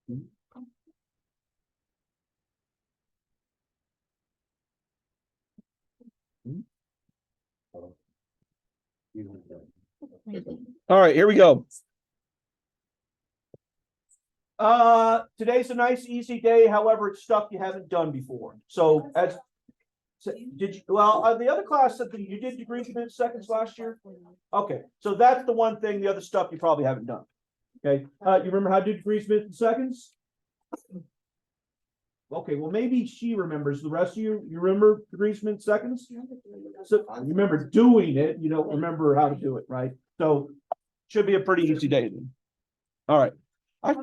All right, here we go. Today's a nice, easy day. However, it's stuff you haven't done before. So did you, well, the other class said that you did degrees, minutes, seconds last year. Okay, so that's the one thing. The other stuff you probably haven't done. Okay, you remember how to do degrees, minutes, and seconds? Okay, well, maybe she remembers. The rest of you remember degrees, minutes, seconds? So you remember doing it, you don't remember how to do it, right? So should be a pretty easy day then. All right. I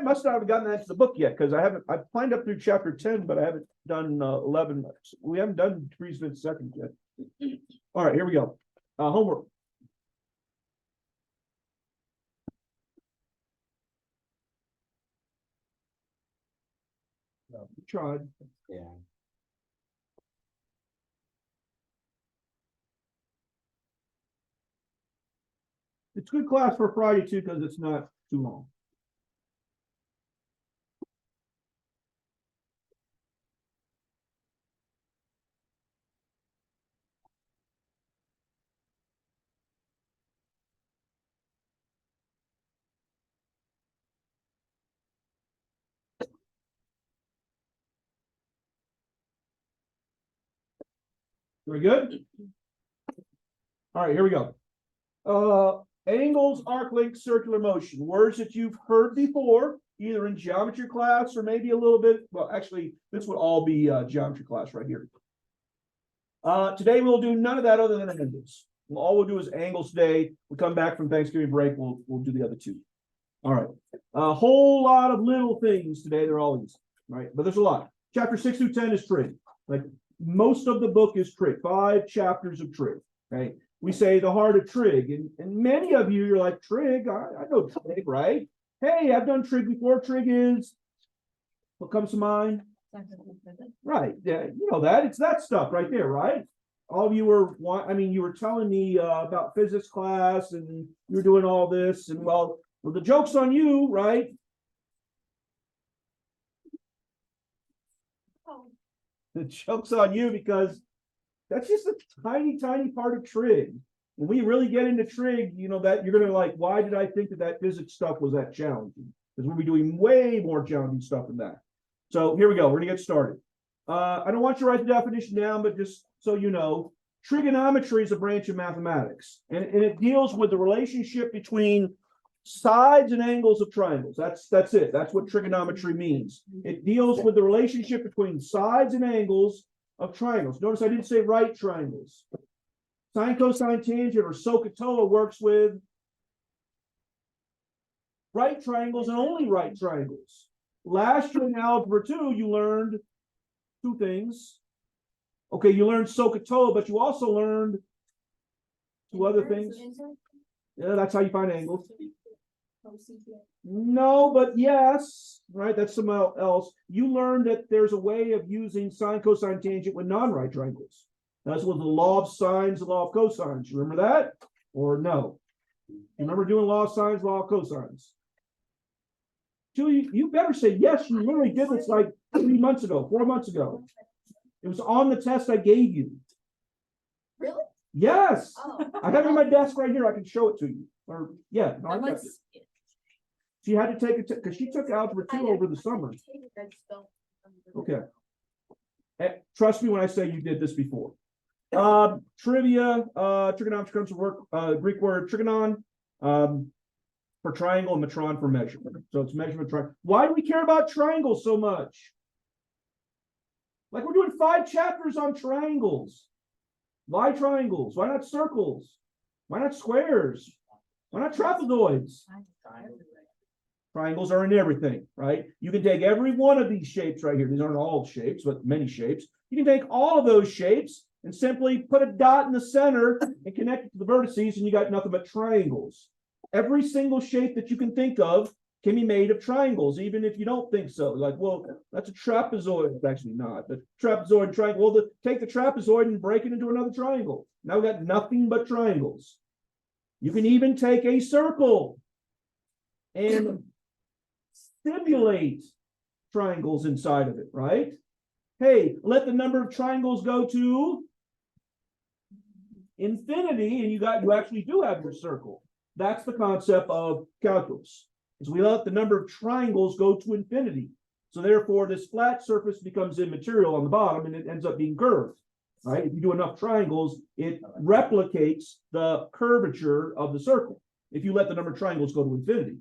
must not have gotten that to the book yet, because I've climbed up through chapter 10, but I haven't done 11. We haven't done degrees, minutes, seconds yet. All right, here we go. Homework. We tried. Yeah. It's good class for Friday too, because it's not too long. Very good. All right, here we go. Angles, arc length, circular motion. Words that you've heard before, either in geometry class or maybe a little bit. Well, actually, this would all be geometry class right here. Today we'll do none of that other than angles. All we'll do is angles today. We come back from Thanksgiving break. We'll do the other two. All right. A whole lot of little things today. They're all easy, right? But there's a lot. Chapter 6 through 10 is trig. Like most of the book is trig. 5 chapters of trig. Right? We say the heart of trig, and many of you, you're like, trig, I know trig, right? Hey, I've done trig before. Trig is what comes to mind? Right. Yeah, you know that. It's that stuff right there, right? All of you were, you were telling me about physics class, and you were doing all this, and well, the joke's on you, right? The joke's on you because that's just a tiny, tiny part of trig. When we really get into trig, you know that you're gonna like, why did I think that physics stuff was that challenging? Because we'll be doing way more challenging stuff than that. So here we go. We're gonna get started. I don't want you to write the definition down, but just so you know, trigonometry is a branch of mathematics, and it deals with the relationship between sides and angles of triangles. That's it. That's what trigonometry means. It deals with the relationship between sides and angles of triangles. Notice I didn't say right triangles. Sine, cosine, tangent, or SOHCAHTOA works with right triangles and only right triangles. Last year in Algebra 2, you learned 2 things. Okay, you learned SOHCAHTOA, but you also learned 2 other things. Yeah, that's how you find angles. No, but yes, right? That's something else. You learned that there's a way of using sine, cosine, tangent with non-right triangles. That's with the law of sines and law of cosines. You remember that? Or no? You remember doing law of sines, law of cosines? Julie, you better say yes. You literally did this like 3 months ago, 4 months ago. It was on the test I gave you. Really? Yes. Oh. I have it on my desk right here. I can show it to you. Or yeah, no, I got it. She had to take it because she took Algebra 2 over the summer. Okay. Trust me when I say you did this before. Trivia, trigonometry comes from work, Greek word trigonon, for triangle and metron for measurement. So it's measurement triangle. Why do we care about triangles so much? Like we're doing 5 chapters on triangles. Why triangles? Why not circles? Why not squares? Why not trapezoids? Triangles are in everything, right? You can take every one of these shapes right here. These aren't all shapes, but many shapes. You can take all of those shapes and simply put a dot in the center and connect it to the vertices, and you got nothing but triangles. Every single shape that you can think of can be made of triangles, even if you don't think so. Like, well, that's a trapezoid. It's actually not. The trapezoid triangle. Well, take the trapezoid and break it into another triangle. Now we got nothing but triangles. You can even take a circle and simulate triangles inside of it, right? Hey, let the number of triangles go to infinity, and you actually do have your circle. That's the concept of calculus. Is we let the number of triangles go to infinity. So therefore, this flat surface becomes immaterial on the bottom, and it ends up being curved. Right? If you do enough triangles, it replicates the curvature of the circle. If you let the number of triangles go to infinity.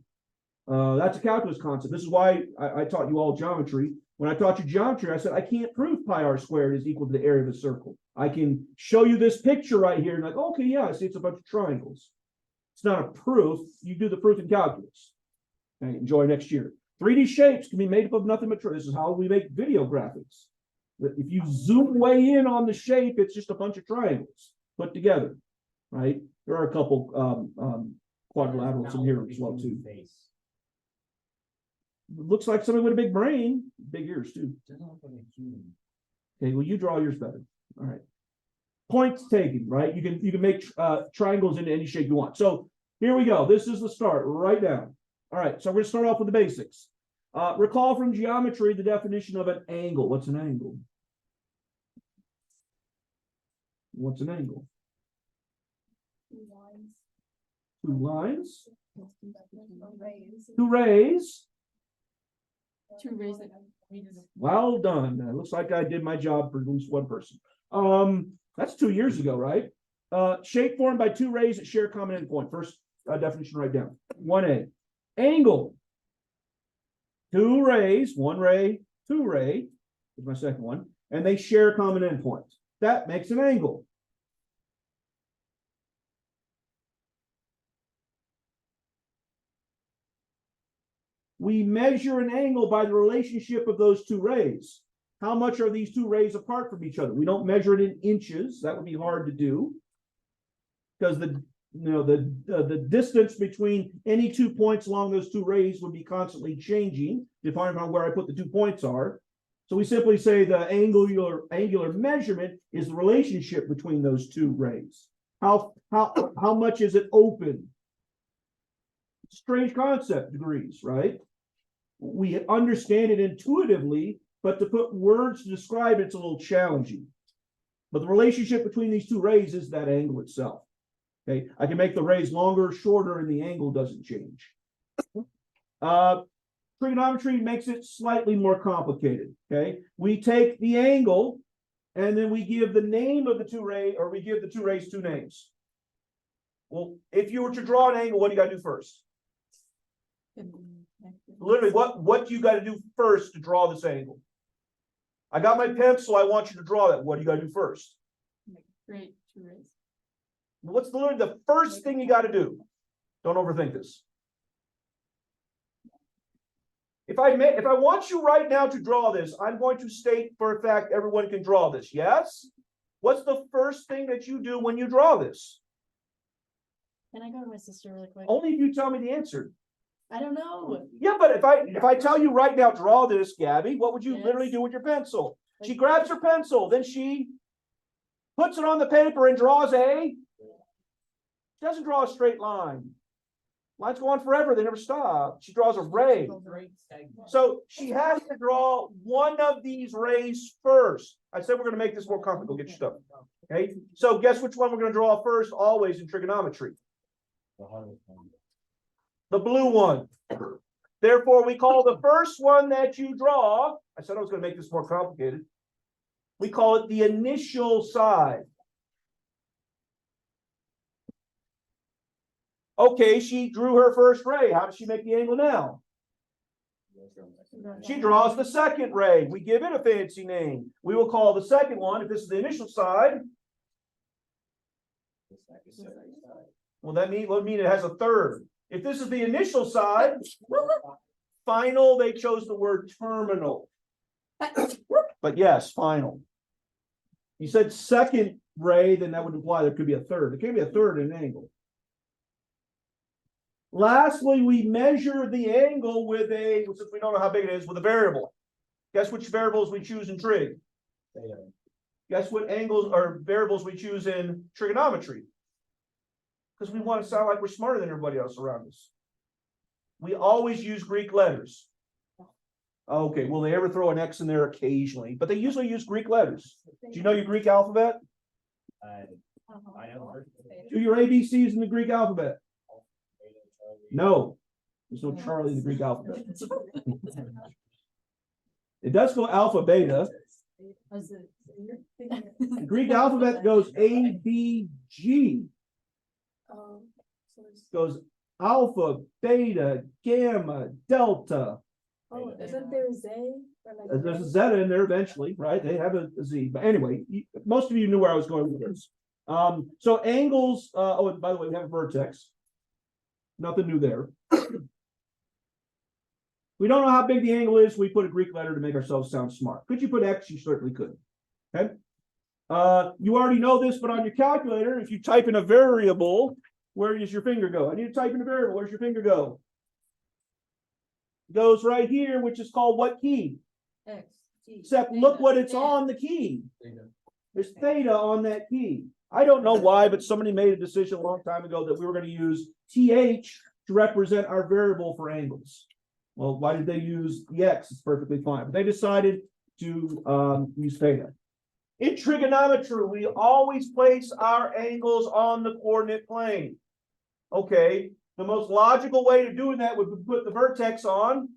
That's a calculus concept. This is why I taught you all geometry. When I taught you geometry, I said I can't prove pi r squared is equal to the area of a circle. I can show you this picture right here, and like, okay, yeah, I see it's a bunch of triangles. It's not a proof. You do the proof in calculus. Okay, enjoy next year. 3D shapes can be made up of nothing but this is how we make video graphics. If you zoom way in on the shape, it's just a bunch of triangles put together, right? There are a couple quadrilaterals in here as well too. Looks like somebody with a big brain, big ears too. Okay, well, you draw yours better. All right. Points taken, right? You can make triangles into any shape you want. So here we go. This is the start right now. All right, so we're going to start off with the basics. Recall from geometry the definition of an angle. What's an angle? What's an angle? Two lines. Two rays. Two rays. Well done. It looks like I did my job for at least one person. That's 2 years ago, right? Shape formed by two rays that share a common endpoint. First definition, write down. 1A. Angle. Two rays, one ray, two ray, is my second one, and they share a common endpoint. That makes an angle. We measure an angle by the relationship of those two rays. How much are these two rays apart from each other? We don't measure it in inches. That would be hard to do because the distance between any 2 points along those two rays would be constantly changing depending on where I put the 2 points are. So we simply say the angular measurement is the relationship between those two rays. How much is it open? Strange concept, degrees, right? We understand it intuitively, but to put words to describe it's a little challenging. But the relationship between these two rays is that angle itself. Okay, I can make the rays longer, shorter, and the angle doesn't change. Trigonometry makes it slightly more complicated. Okay, we take the angle and then we give the name of the two rays, or we give the two rays two names. Well, if you were to draw an angle, what do you got to do first? Literally, what do you got to do first to draw this angle? I got my pencil. I want you to draw that. What do you got to do first? Create two rays. What's literally the first thing you got to do? Don't overthink this. If I want you right now to draw this, I'm going to state for a fact everyone can draw this. Yes? What's the first thing that you do when you draw this? Can I go to my sister really quick? Only if you tell me the answer. I don't know. Yeah, but if I tell you right now, draw this, Gabby, what would you literally do with your pencil? She grabs her pencil, then she puts it on the paper and draws she doesn't draw a straight line. Lines go on forever, they never stop. She draws a ray. So she has to draw one of these rays first. I said we're going to make this more comfortable. Get your stuff. Okay. So guess which one we're going to draw first always in trigonometry? The blue one. Therefore, we call the first one that you draw, I said I was going to make this more complicated. We call it the initial side. Okay, she drew her first ray. How does she make the angle now? She draws the second ray. We give it a fancy name. We will call the second one, if this is the initial side. Well, that would mean it has a third. If this is the initial side, final, they chose the word terminal. But yes, final. You said second ray, then that would imply there could be a third. There can't be a third in an angle. Lastly, we measure the angle with since we don't know how big it is, with a variable. Guess which variables we choose in trig? Guess what angles or variables we choose in trigonometry? Because we want to sound like we're smarter than everybody else around us. We always use Greek letters. Okay, will they ever throw an X in there occasionally? But they usually use Greek letters. Do you know your Greek alphabet? I know. Do your ABCs in the Greek alphabet? No, there's no Charlie in the Greek alphabet. It does go alpha, beta. The Greek alphabet goes A, B, G. Goes alpha, beta, gamma, delta. Oh, isn't there Z? There's a zeta in there eventually, right? They have a Z. But anyway, most of you knew where I was going with this. So angles, oh, and by the way, we have a vertex. Nothing new there. We don't know how big the angle is. We put a Greek letter to make ourselves sound smart. Could you put X? You certainly could. Okay. You already know this, but on your calculator, if you type in a variable, where does your finger go? I need to type in a variable. Where's your finger go? It goes right here, which is called what key? X. Except look what it's on the key. There's theta on that key. I don't know why, but somebody made a decision a long time ago that we were going to use TH to represent our variable for angles. Well, why did they use the X? It's perfectly fine. But they decided to use theta. In trigonometry, we always place our angles on the coordinate plane. Okay, the most logical way to doing that would be put the vertex on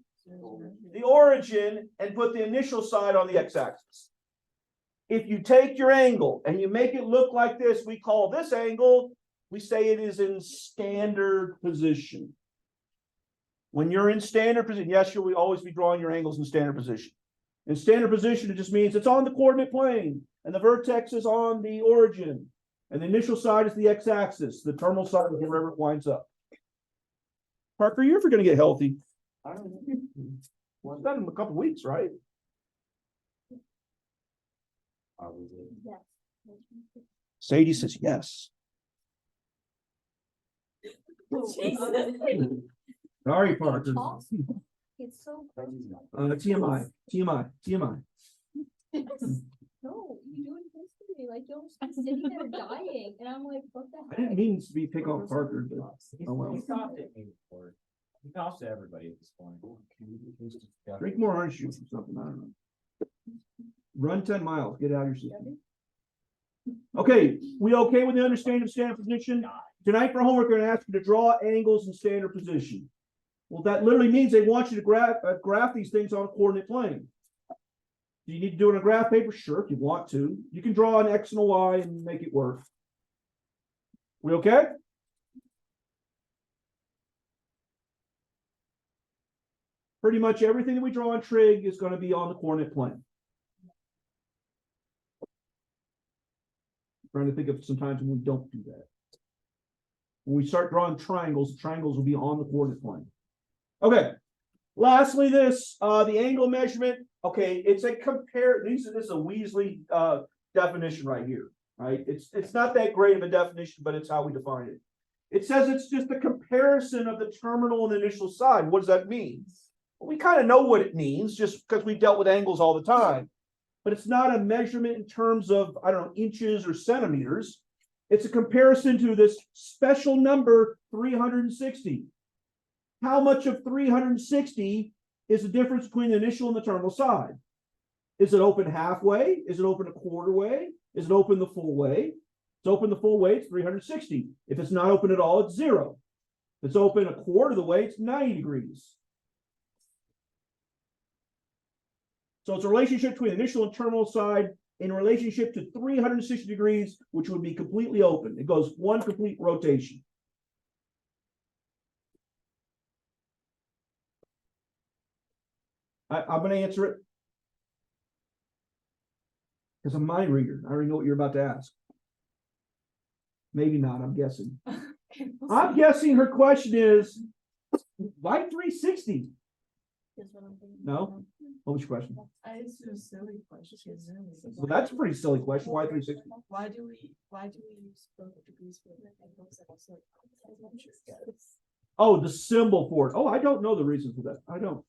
the origin and put the initial side on the x-axis. If you take your angle and you make it look like this, we call this angle, we say it is in standard position. When you're in standard position, yes, you'll always be drawing your angles in standard position. In standard position, it just means it's on the coordinate plane and the vertex is on the origin. And the initial side is the x-axis. The terminal side is wherever it winds up. Parker, you're ever going to get healthy? I don't know. Well, it's been in a couple weeks, right? Sadie says yes. Sorry, Parker. It's so. TMI. No, you're doing this to me, like you're sitting there dying, and I'm like, what the I heck? didn't mean to be pick on Parker, but oh well. He coughed at me before. He coughs to everybody at this point. Drink more orange juice or something. I don't know. Run 10 miles. Get out of your system. Okay, we okay with the understanding of standard position? Tonight for homework, we're going to ask you to draw angles in standard position. Well, that literally means they want you to graph these things on a coordinate plane. Do you need to do it on a graph paper? Sure, if you want to. You can draw an X and a Y and make it work. We okay? Pretty much everything that we draw on trig is going to be on the coordinate plane. I'm trying to think of some times when we don't do that. When we start drawing triangles, the triangles will be on the coordinate plane. Okay. Lastly, this the angle measurement. Okay, it's a compare. This is a Weasley definition right here. Right? It's not that great of a definition, but it's how we define it. It says it's just a comparison of the terminal and initial side. What does that mean? Well, we kind of know what it means just because we dealt with angles all the time. But it's not a measurement in terms of, I don't know, inches or centimeters. It's a comparison to this special number 360. How much of 360 is the difference between the initial and the terminal side? Is it open halfway? Is it open a quarter way? Is it open the full way? If it's open the full way, it's 360. If it's not open at all, it's 0. If it's open a quarter of the way, it's 90 degrees. So it's a relationship between initial and terminal side in relationship to 360 degrees, which would be completely open. It goes one complete rotation. I'm going to answer it because I'm a mind reader. I already know what you're about to ask. Maybe not, I'm guessing. I'm guessing her question is, why 360? No? What was your question? It's a silly question. Well, that's a pretty silly question. Why 360? Why do we use both degrees for the angles? Oh, the symbol for it. Oh, I don't know the reason for that. I don't know.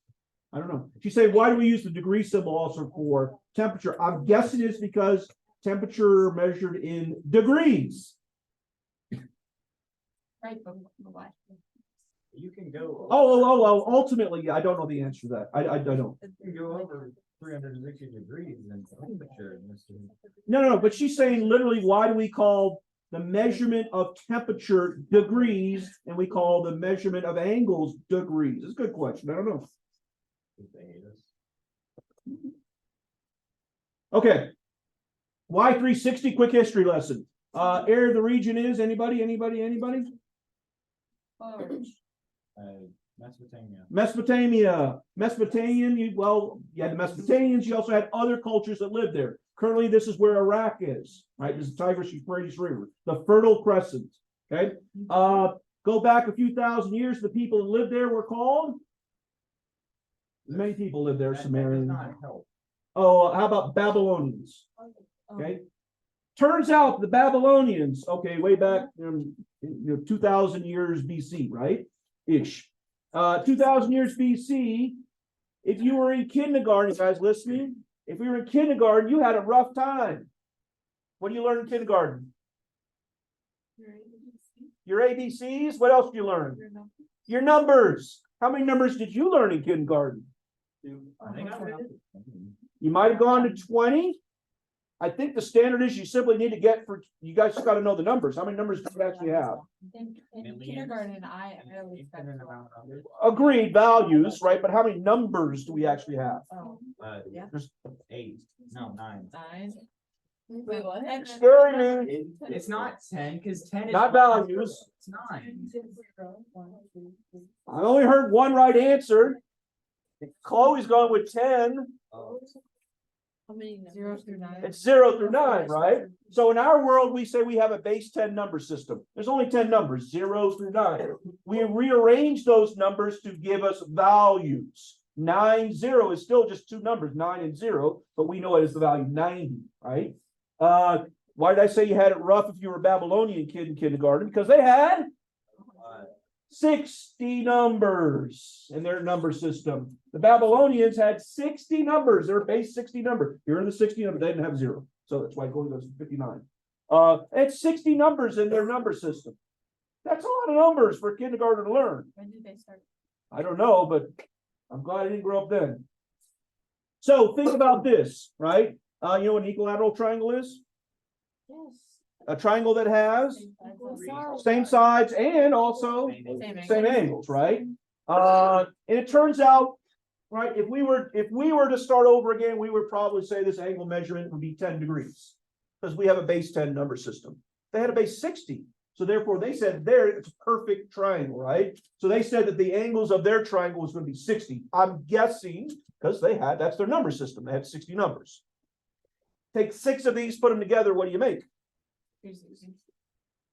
She's saying, why do we use the degree symbol also for temperature? I'm guessing it's because temperature measured in degrees. Right, but why? You can go. Oh, ultimately, I don't know the answer to that. I don't. You can go over 360 degrees and temperature. No, but she's saying literally, why do we call the measurement of temperature degrees and we call the measurement of angles degrees? It's a good question. I don't know. They hate us. Okay. Y 360 quick history lesson. Area of the region is anybody? Mesopotamia. Mesopotamian, you had the Mesopotamians, you also had other cultures that lived there. Currently, this is where Iraq is, right? This is the Tigris-Euphrates River, the Fertile Crescent. Okay. Go back a few thousand years, the people that lived there were called. Many people lived there, That does Sumerian. not help. Oh, how about Babylonians? Okay. Turns out the Babylonians, okay, way back 2,000 years BC, right? Ish. 2,000 years BC, if you were in kindergarten, you guys listening? If you were in kindergarten, you had a rough time. What do you learn in kindergarten? Your ABCs? What else do you learn? Your numbers. How many numbers did you learn in kindergarten? I think I went up to 20. You might have gone to 20. I think the standard is you simply need to get you guys just got to know the numbers. How many numbers do you actually have? In Millions. kindergarten, I always. Infinite amount of numbers. Agreed, values, right? But how many numbers do we actually have? Yeah. There's 8, no 9. 9. Wait, what? Scary me. It's not 10 because 10 is Not values. It's 9. I only heard one right answer. Chloe's going with 10. How many? 0 through 9. It's 0 through 9, right? So in our world, we say we have a base 10 number system. There's only 10 numbers, 0 through 9. We rearrange those numbers to give us values. 9, 0 is still just two numbers, 9 and 0, but we know it as the value 90, right? Why did I say you had it rough if you were a Babylonian kid in kindergarten? Because they had 60 numbers in their number system. The Babylonians had 60 numbers, their base 60 number. Here are the 60 numbers, they didn't have 0. So that's why it goes to 59. It's 60 numbers in their number system. That's a lot of numbers for a kindergarten to learn. When did they start? I don't know, but I'm glad I didn't grow up then. So think about this, right? You know what an equilateral triangle is? Yes. A triangle that has same sides and also same angle. angles, right? And it turns out, right, if we were to start over again, we would probably say this angle measurement would be 10 degrees because we have a base 10 number system. They had a base 60. So therefore they said there it's a perfect triangle, right? So they said that the angles of their triangle was going to be 60. I'm guessing because that's their number system. They had 60 numbers. Take 6 of these, put them together. What do you make?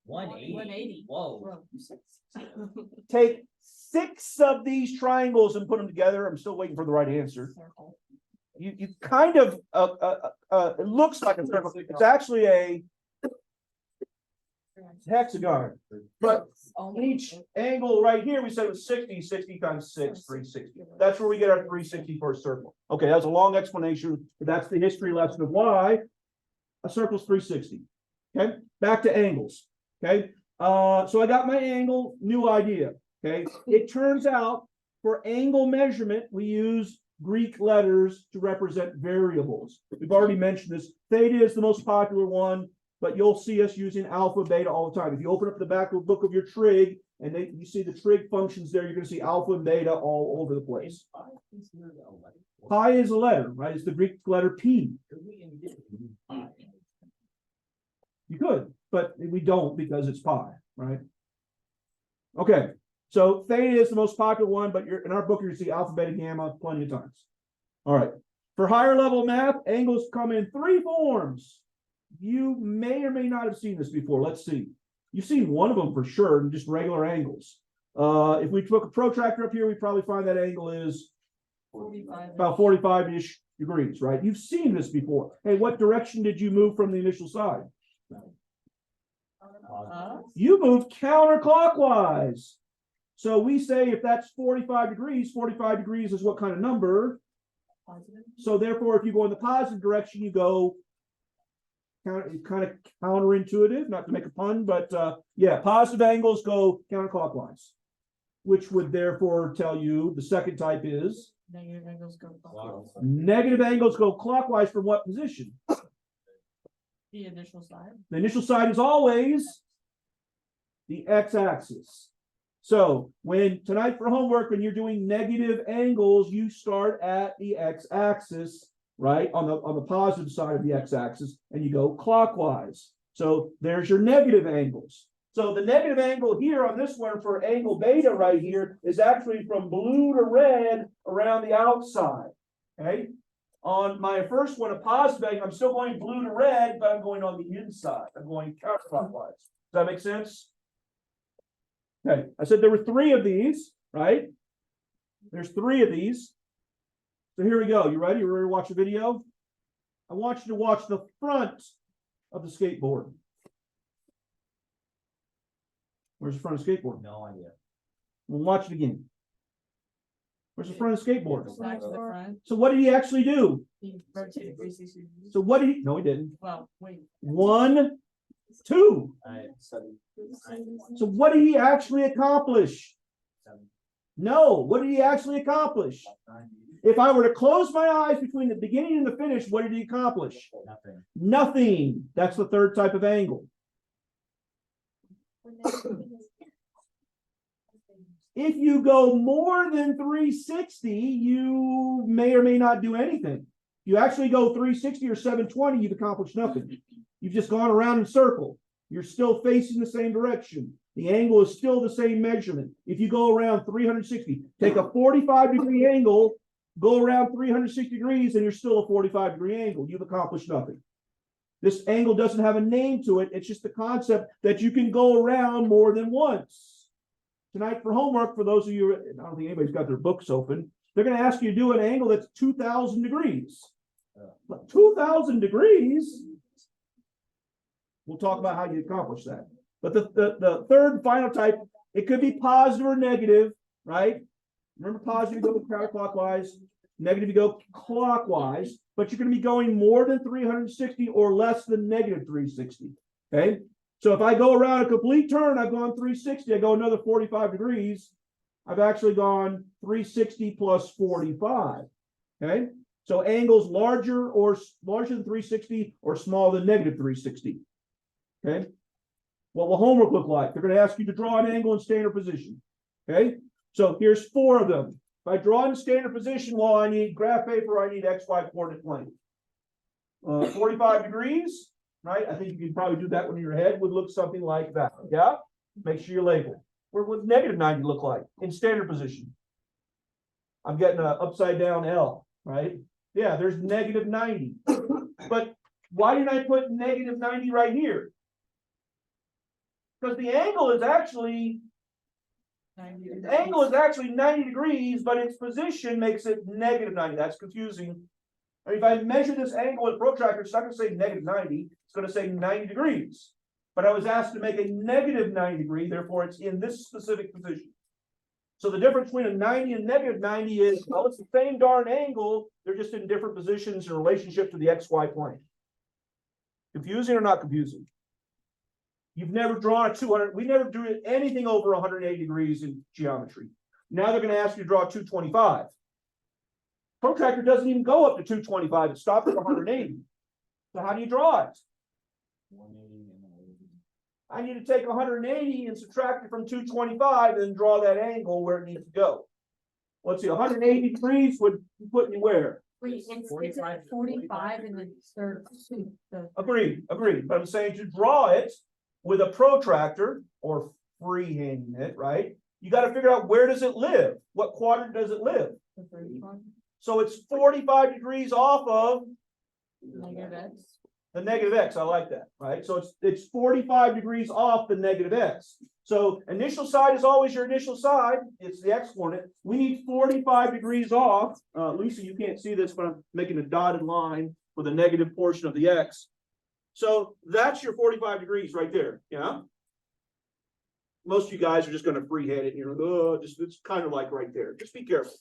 180. 180. Whoa. Take 6 of these triangles and put them together. I'm still waiting for the right answer. You kind of it looks like a circle. It's actually a hexagon, but each angle right here we said was 60. 60 times 6, 360. That's where we get our 360 for a circle. Okay, that's a long explanation, but that's the history lesson of why a circle's 360. Okay, back to angles. Okay, so I got my angle, new idea. Okay, it turns out for angle measurement we use Greek letters to represent variables. We've already mentioned this. Theta is the most popular one, but you'll see us using alpha, beta all the time. If you open up the back of the book of your trig and you see the trig functions there, you're going to see alpha and beta all over the place. Pi is a letter, right? It's the Greek letter P. You could, but we don't because it's pi, right? Okay, so theta is the most popular one, but in our book, you're going to see alpha, beta, gamma plenty of times. All right. For higher level math, angles come in 3 forms. You may or may not have seen this before. Let's see. You've seen one of them for sure, just regular angles. If we took a protractor up here, we probably find that angle is 45. about 45-ish degrees, right? You've seen this before. Hey, what direction did you move from the initial side? You moved counterclockwise. So we say if that's 45 degrees is what kind of number? Positive. So therefore, if you go in the positive direction, you go kind of counterintuitive, not to make a pun, but yeah, positive angles go counterclockwise. which would therefore tell you the second type is Negative angles go clockwise. negative angles go clockwise from what position? The initial side. The initial side is always the x-axis. So when tonight for homework, when you're doing negative angles, you start at the x-axis, right? On the positive side of the x-axis, and you go clockwise. So there's your negative angles. So the negative angle here on this one for angle beta right here is actually from blue to red around the outside. Okay. On my first one, a positive angle, I'm still going blue to red, but I'm going on the inside. I'm going counterclockwise. Does that make sense? Okay. I said there were 3 of these, right? There's 3 of these. So here we go. You ready? You ready to watch the video? I want you to watch the front of the skateboard. Where's the front of the skateboard? No idea. We'll watch it again. Where's the front of the skateboard? Back to the front. So what did he actually do? He rotated 360 degrees. So what did he? No, he didn't. Well, wait. 1, 2. I said So what did he actually accomplish? 7, No. What did he actually accomplish? 9, If I were to close my eyes between the beginning and the finish, what did he accomplish? nothing. Nothing. That's the third type of angle. If you go more than 360, you may or may not do anything. You actually go 360 or 720, you've accomplished nothing. You've just gone around in a circle. You're still facing the same direction. The angle is still the same measurement. If you go around 360, take a 45-degree angle, go around 360 degrees, and you're still a 45-degree angle. You've accomplished nothing. This angle doesn't have a name to it. It's just the concept that you can go around more than once. Tonight for homework, for those of you, I don't think anybody's got their books open, they're going to ask you to do an angle that's 2,000 degrees. 2,000 degrees? We'll talk about how you accomplish that. But the third and final type, it could be positive or negative, right? Remember, positive, you go counterclockwise. Negative, you go clockwise. But you're going to be going more than 360 or less than negative 360. Okay? So if I go around a complete turn, I've gone 360. I go another 45 degrees. I've actually gone 360 plus 45. Okay? So angles larger than 360 or smaller than negative 360. Okay? What will homework look like? They're going to ask you to draw an angle in standard position. Okay? So here's 4 of them. If I draw in standard position, well, I need graph paper, I need XY coordinate plane. 45 degrees, right? I think you can probably do that one in your head, would look something like that. Yeah? Make sure you label. What would negative 90 look like in standard position? I'm getting an upside down L, right? Yeah, there's negative 90. But why didn't I put negative 90 right here? Because the angle is actually 90 degrees, but its position makes it negative 90. That's confusing. I mean, if I measure this angle with a protractor, it's not going to say negative 90. It's going to say 90 degrees. But I was asked to make a negative 90 degree, therefore it's in this specific position. So the difference between a 90 and negative 90 is, well, it's the same darn angle. They're just in different positions in relationship to the XY plane. Confusing or not confusing? You've never drawn a 200. We never drew anything over 180 degrees in geometry. Now they're going to ask you to draw 225. Protractor doesn't even go up to 225. It stops at 180. So how do you draw it? 180 and 180. I need to take 180 and subtract it from 225 and then draw that angle where it needs to go. Let's see, 180 degrees would put you where? Wait, it's at 45 in the third. Agreed. But I'm saying to draw it with a protractor or freehanding it, right? You got to figure out where does it live? What quadrant does it live? So it's 45 degrees off of Negative X. the negative X. I like that, right? So it's 45 degrees off the negative X. So initial side is always your initial side. It's the X coordinate. We need 45 degrees off. Lisa, you can't see this, but I'm making a dotted line for the negative portion of the X. So that's your 45 degrees right there. Yeah. Most of you guys are just going to freehand it. You're like, oh, it's kind of like right there. Just be careful.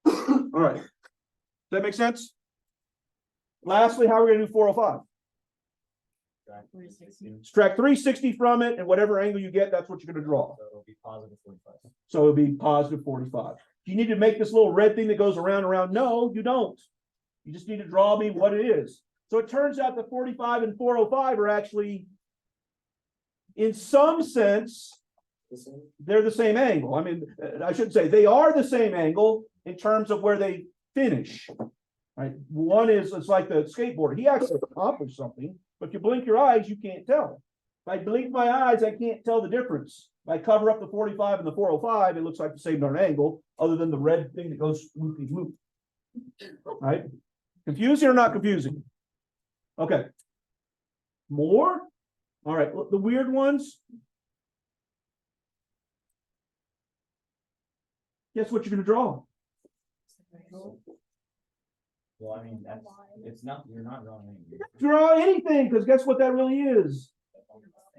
All right. Does that make sense? Lastly, how are we going to do 405? 360. Subtract 360 from it, and whatever angle you get, that's what you're going to draw. So it'll be positive 45. So it'll be positive 45. Do you need to make this little red thing that goes around and around? No, you don't. You just need to draw me what it is. So it turns out that 45 and 405 are actually, in some sense, they're the same angle. I mean, I shouldn't say they are the same angle in terms of where they finish. Right? One is, it's like the skateboarder. He actually accomplished something, but if you blink your eyes, you can't tell. If I blink my eyes, I can't tell the difference. If I cover up the 45 and the 405, it looks like the same darn angle, other than the red thing that goes loopy loop. Right? Confusing or not confusing? Okay. More? All right. The weird ones. Guess what you're going to draw? Well, I mean, it's not, you're not drawing anything. Draw anything, because guess what that really is?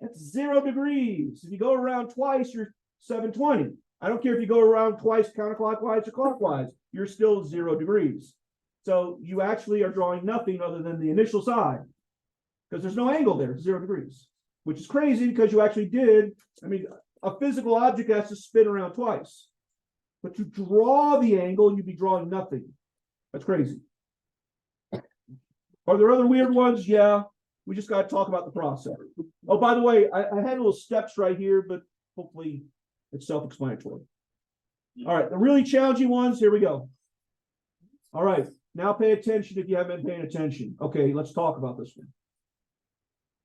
That's 0 degrees. If you go around twice, you're 720. I don't care if you go around twice counterclockwise or clockwise, you're still 0 degrees. So you actually are drawing nothing other than the initial side, because there's no angle there, 0 degrees, which is crazy because you actually did. I mean, a physical object has to spin around twice, but to draw the angle, you'd be drawing nothing. That's crazy. Are there other weird ones? Yeah. We just got to talk about the process. Oh, by the way, I had little steps right here, but hopefully it's self-explanatory. All right, the really challenging ones, here we go. All right, now pay attention if you haven't been paying attention. Okay, let's talk about this one.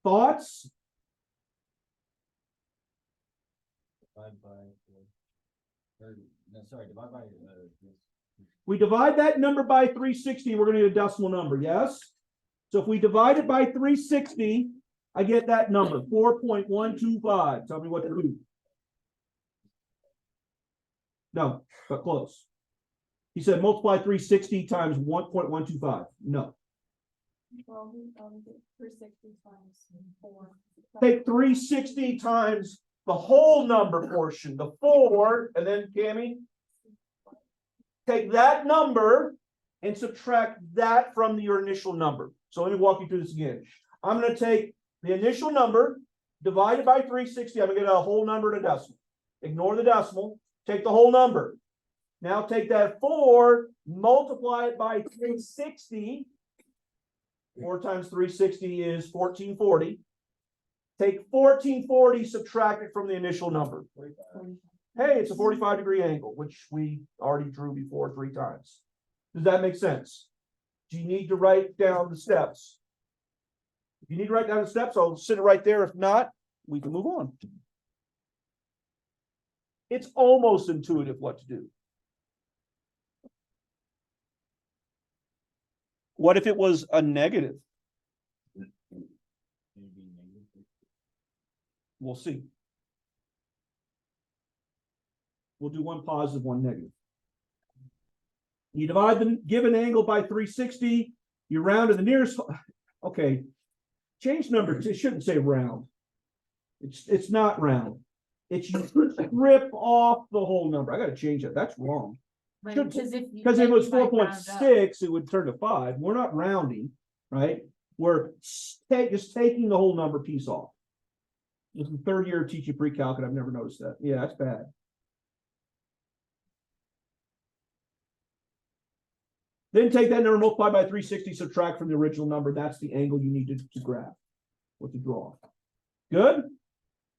Thoughts? Divide by, divide by, We divide that number by 360, we're going to get a decimal number, yes? So if we divide it by 360, I get that number, 4.125. Tell me what to do. No, but close. He said multiply 360 times 1.125. No. Well, 360 times 4. Take 360 times the whole number portion, the 4, and then, Cammie, take that number and subtract that from your initial number. So let me walk you through this again. I'm going to take the initial number, divide it by 360. I'm going to get a whole number and a decimal. Ignore the decimal. Take the whole number. Now take that 4, multiply it by 360. 4 times 360 is 1440. Take 1440, subtract it from the initial number. Hey, it's a 45-degree angle, which we already drew before 3 times. Does that make sense? Do you need to write down the steps? If you need to write down the steps, I'll sit it right there. If not, we can move on. It's almost intuitive what to do. What if it was a negative? We'll see. We'll do one positive, one negative. You divide the given angle by 360, you round to the nearest. Okay, change number. It shouldn't say round. It's not round. It's you strip off the whole number. I got to change that. That's wrong. Right, Should- because if Because if it was 4.6, it would turn to 5. We're not rounding, right? We're just taking the whole number piece off. This is the 3rd year of teaching pre-calc, and I've never noticed that. Yeah, that's bad. Then take that number, multiply by 360, subtract from the original number. That's the angle you need to graph, what to draw. Good?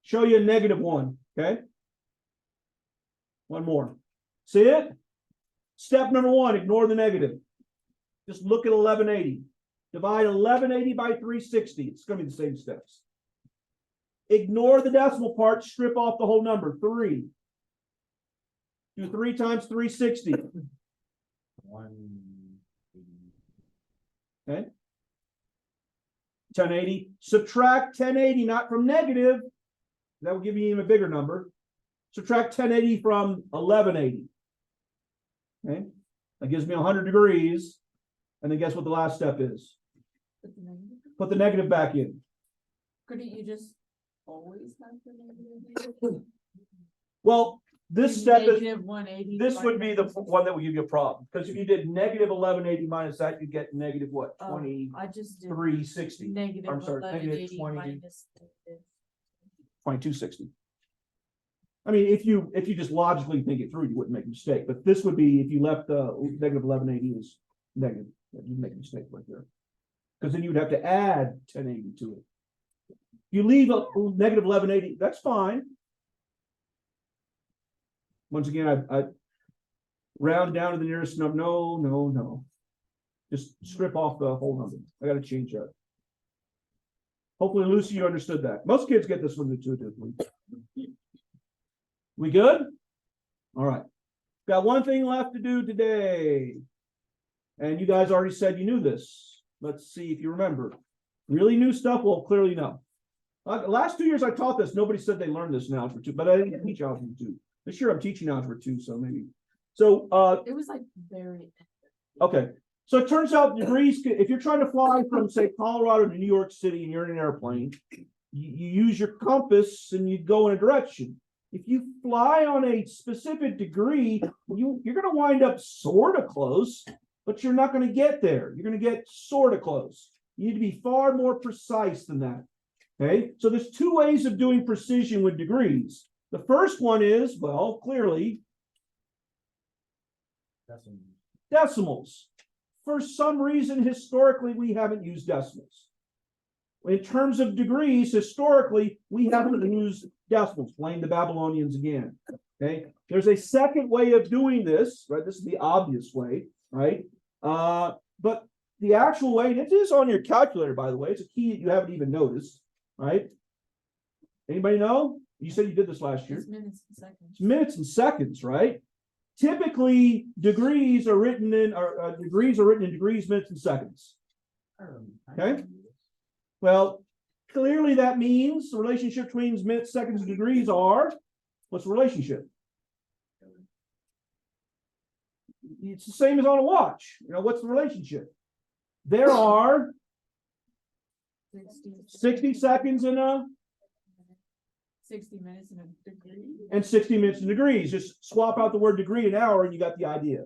Show you a -1, okay? One more. See it? Step number 1, ignore the negative. Just look at 1180. Divide 1180 by 360. It's going to be the same steps. Ignore the decimal part, strip off the whole number, 3. Do 3 times 360. 180. Okay. 1080. Subtract 1080, not from negative. That will give you even a bigger number. Subtract 1080 from 1180. Okay. That gives me 100 degrees. And then guess what the last step is? Put the negative back in. Couldn't you just always have the negative? Well, this step is, Negative 180. this would be the one that would give you a problem. Because if you did negative 1180 minus that, you get negative what? Oh, I just did 2360. negative I'm sorry, negative 1180 20. minus negative. 2260. I mean, if you just logically think it through, you wouldn't make a mistake. But this would be if you left negative 1180 as negative, you'd make a mistake right there. Because then you would have to add 1080 to it. If you leave a negative 1180, that's fine. Once again, I round down to the nearest number. No. Just strip off the whole number. I got to change that. Hopefully, Lucy, you understood that. Most kids get this one intuitively. We good? All right. Got one thing left to do today. And you guys already said you knew this. Let's see if you remember. Really new stuff? Well, clearly no. Last 2 years I taught this. Nobody said they learned this in Algebra 2, but I didn't teach Algebra 2. This year I'm teaching Algebra 2, so maybe. So, It was like very. okay. So it turns out degrees, if you're trying to fly from, say, Colorado to New York City and you're in an airplane, you use your compass and you go in a direction. If you fly on a specific degree, you're going to wind up sort of close, but you're not going to get there. You're going to get sort of close. You need to be far more precise than that. Okay, so there's two ways of doing precision with degrees. The first one is, well, clearly, decimals. For some reason, historically, we haven't used decimals. In terms of degrees, historically, we haven't used decimals. Blame the Babylonians again. Okay, there's a second way of doing this, right? This is the obvious way, right? But the actual way, it is on your calculator, by the way. It's a key that you haven't even noticed, right? Anybody know? You said you did this last year. It's minutes and seconds. It's minutes and seconds, right? Typically, degrees are written in degrees, minutes, and seconds. Okay. Well, clearly that means the relationship between minutes, seconds, and degrees are, what's the relationship? It's the same as on a watch. You know, what's the relationship? There are 60 seconds in a 60 minutes in a degree. and 60 minutes in degrees. Just swap out the word degree and hour and you got the idea.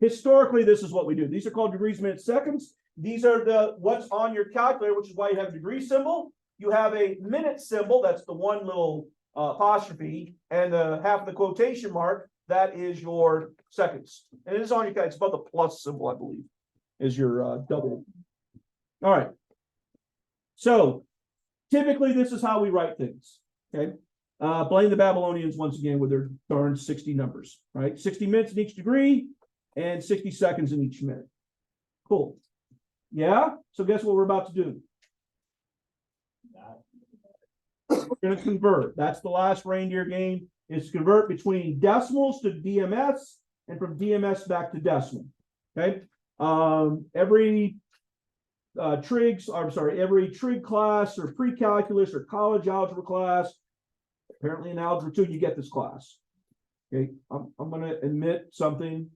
Historically, this is what we do. These are called degrees, minutes, seconds. These are what's on your calculator, which is why you have a degree symbol. You have a minute symbol, that's the one little apostrophe, and the half of the quotation mark, that is your seconds. And it is on your calculator. It's above the plus symbol, I believe, is your double. All right. So typically, this is how we write things. Okay. Blame the Babylonians once again with their darn 60 numbers, right? 60 minutes in each degree and 60 seconds in each minute. Cool. Yeah. So guess what we're about to do? We're going to convert. That's the last reindeer game, is to convert between decimals to DMS and from DMS back to decimal. Okay. Every trig class or pre-calculus or college algebra class, apparently in algebra 2, you get this class. Okay, I'm going to admit something.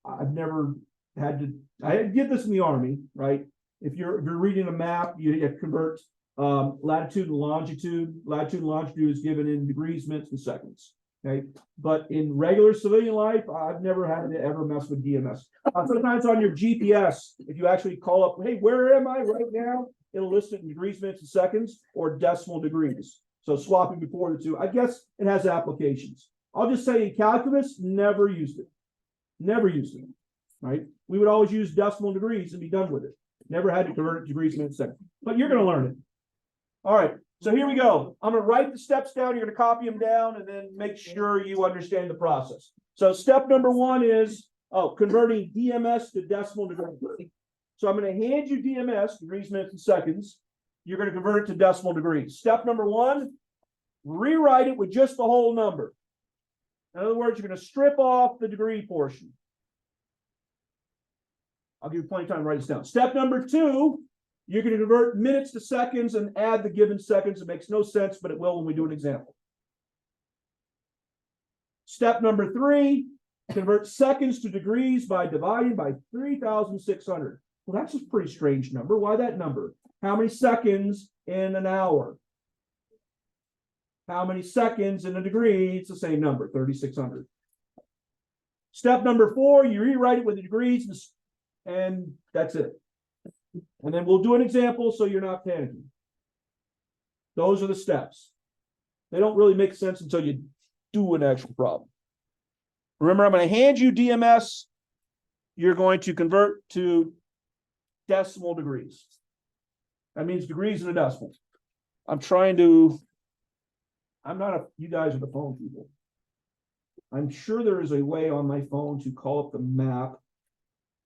I've never had to. I did this in the Army, right? If you're reading a map, you have to convert latitude and longitude. Latitude and longitude is given in degrees, minutes, and seconds. Okay, but in regular civilian life, I've never had to ever mess with DMS. Sometimes on your GPS, if you actually call up, hey, where am I right now? It'll list it in degrees, minutes, and seconds, or decimal degrees. So swapping before the two, I guess it has applications. I'll just say in calculus, never used it. Never used it, right? We would always use decimal degrees and be done with it. Never had to convert it to degrees, minutes, seconds. But you're going to learn it. All right. So here we go. I'm going to write the steps down. You're going to copy them down and then make sure you understand the process. So step number 1 is converting DMS to decimal degrees. So I'm going to hand you DMS, degrees, minutes, and seconds. You're going to convert it to decimal degrees. Step number 1, rewrite it with just the whole number. In other words, you're going to strip off the degree portion. I'll give you plenty of time to write this down. Step number 2, you're going to convert minutes to seconds and add the given seconds. It makes no sense, but it will when we do an example. Step number 3, convert seconds to degrees by dividing by 3,600. Well, that's a pretty strange number. Why that number? How many seconds in an hour? How many seconds in a degree? It's the same number, 3,600. Step number 4, you rewrite it with the degrees, and that's it. And then we'll do an example so you're not panicking. Those are the steps. They don't really make sense until you do an actual problem. Remember, I'm going to hand you DMS. You're going to convert to decimal degrees. That means degrees in a decimal. I'm not you guys are the phone people. I'm sure there is a way on my phone to call up the map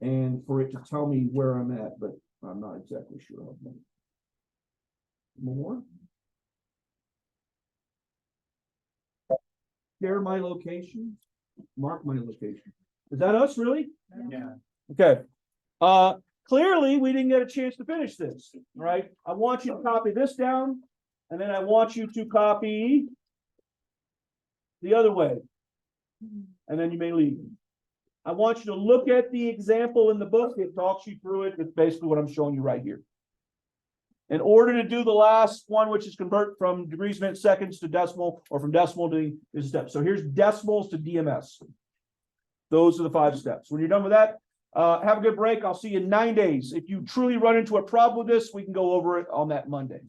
and for it to tell me where I'm at, but I'm not exactly sure of that. More? Share my location, mark my location. Is that us, really? Yeah. Okay. Clearly, we didn't get a chance to finish this, right? I want you to copy this down, and then I want you to copy the other way, and then you may leave. I want you to look at the example in the book. It talks you through it. It's basically what I'm showing you right here. In order to do the last one, which is convert from degrees, minutes, seconds to decimal, or from decimal to this step. So here's decimals to DMS. Those are the 5 steps. When you're done with that, have a good break. I'll see you in 9 days. If you truly run into a problem with this, we can go over it on that Monday.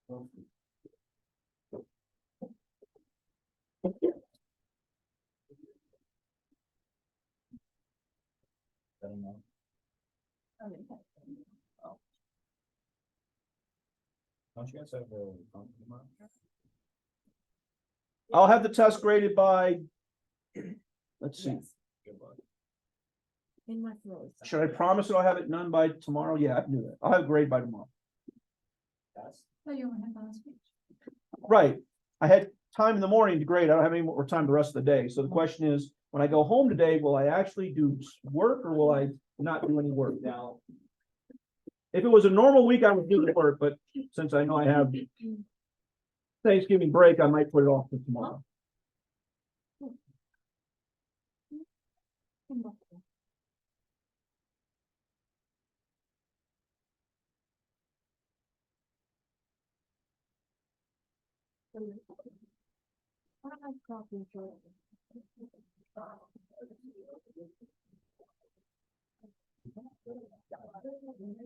Don't you guys have a tomorrow? I'll have the test graded by, let's see. Good luck. In my throat. Should I promise that I'll have it done by tomorrow? Yeah, I can do that. I'll have a grade by tomorrow. Guys. Oh, you only had last week. Right. I had time in the morning to grade. I don't have any more time the rest of the day. So the question is, when I go home today, will I actually do work or will I not do any work? Now, if it was a normal week, I would do the work, but since I know I have Thanksgiving break, I might put it off to tomorrow. I have coffee for it.